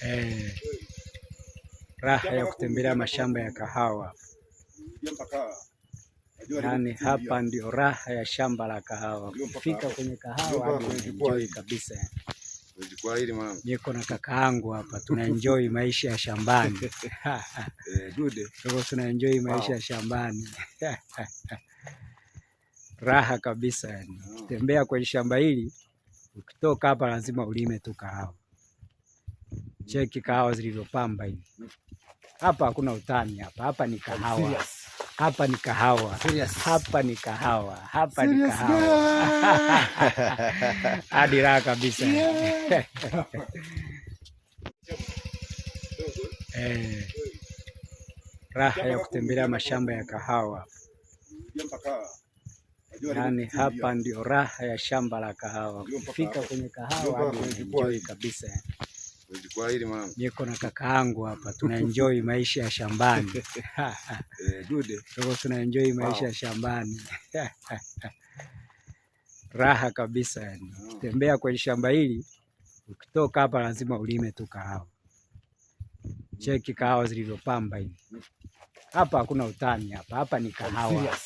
Eh, raha ya kutembelea mashamba ya kahawa. Yaani hapa ndio raha ya shamba la kahawa. Ukifika kwenye kahawa unaenjoy kabisa. Niko na kaka yangu hapa, tunaenjoy maisha ya shambani. Tunaenjoy maisha ya shambani. Raha kabisa yani. Tembea kwenye shamba hili, ukitoka hapa lazima ulime tu kahawa. Cheki kahawa zilizopamba hivi. Hapa hakuna utani hapa. Hapa ni kahawa. Hapa ni kahawa. Hapa ni kahawa. Hapa ni kahawa. Hadi raha kabisa. Raha ya kutembelea mashamba ya kahawa. Yaani hapa ndio raha ya shamba la kahawa. Ukifika kwenye kahawa unaenjoy kabisa. Niko na kaka yangu hapa, tunaenjoy maisha ya shambani. Tunaenjoy maisha ya shambani. Raha kabisa yani. Tembea kwenye shamba hili, ukitoka hapa lazima ulime tu kahawa. Cheki kahawa zilizopamba hivi. Hapa hakuna utani hapa. Hapa ni kahawa.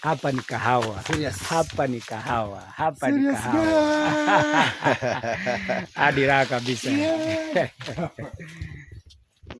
Hapa ni kahawa. Hapa ni kahawa. Hapa ni kahawa. Hadi raha kabisa.